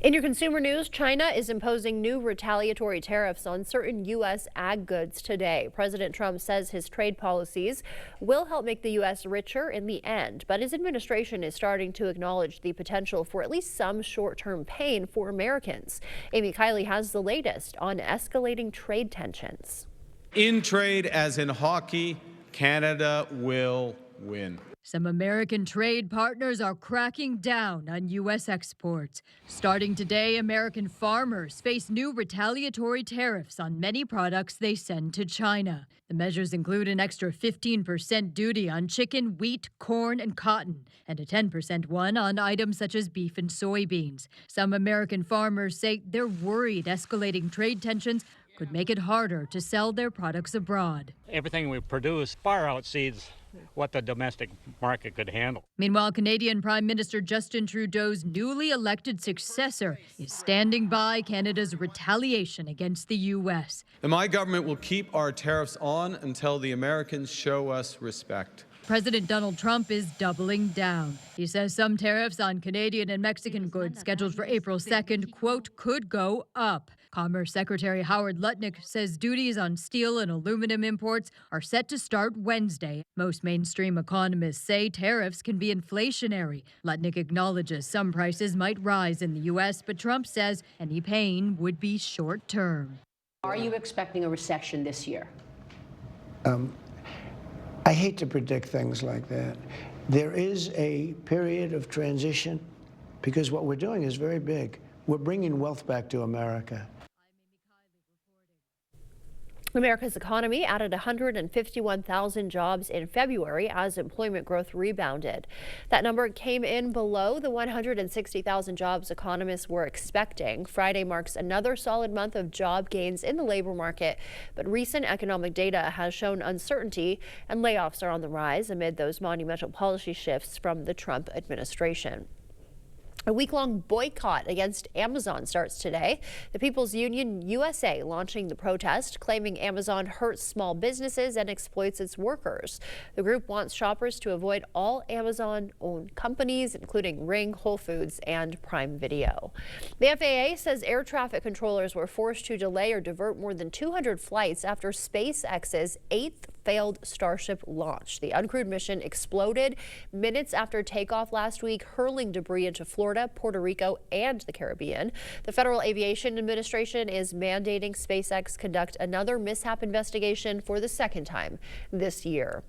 In your consumer news, China is imposing new retaliatory tariffs on certain U.S. ag goods today. President Trump says his trade policies will help make the U.S. richer in the end, but his administration is starting to acknowledge the potential for at least some short-term pain for Americans. Amy Kiley has the latest on escalating trade tensions. In trade, as in hockey, Canada will win. Some American trade partners are cracking down on U.S. exports. Starting today, American farmers face new retaliatory tariffs on many products they send to China. The measures include an extra 15% duty on chicken, wheat, corn, and cotton, and a 10% one on items such as beef and soybeans. Some American farmers say they're worried escalating trade tensions could make it harder to sell their products abroad. Everything we produce far exceeds what the domestic market could handle. Meanwhile, Canadian Prime Minister Justin Trudeau's newly elected successor is standing by Canada's retaliation against the U.S. And my government will keep our tariffs on until the Americans show us respect. President Donald Trump is doubling down. He says some tariffs on Canadian and Mexican goods scheduled for April 2nd, quote, could go up. Commerce Secretary Howard Lutnick says duties on steel and aluminum imports are set to start Wednesday. Most mainstream economists say tariffs can be inflationary. Lutnick acknowledges some prices might rise in the U.S., but Trump says any pain would be short term. Are you expecting a recession this year? I hate to predict things like that. There is a period of transition because what we're doing is very big. We're bringing wealth back to America. America's economy added 151,000 jobs in February as employment growth rebounded. That number came in below the 160,000 jobs economists were expecting. Friday marks another solid month of job gains in the labor market, but recent economic data has shown uncertainty and layoffs are on the rise amid those monumental policy shifts from the Trump administration. A week-long boycott against Amazon starts today. The People's Union USA launching the protest, claiming Amazon hurts small businesses and exploits its workers. The group wants shoppers to avoid all Amazon-owned companies, including Ring, Whole Foods, and Prime Video. The FAA says air traffic controllers were forced to delay or divert more than 200 flights after SpaceX's 8th failed Starship launch. The uncrewed mission exploded minutes after takeoff last week, hurling debris into Florida, Puerto Rico, and the Caribbean. The Federal Aviation Administration is mandating SpaceX conduct another mishap investigation for the second time this year.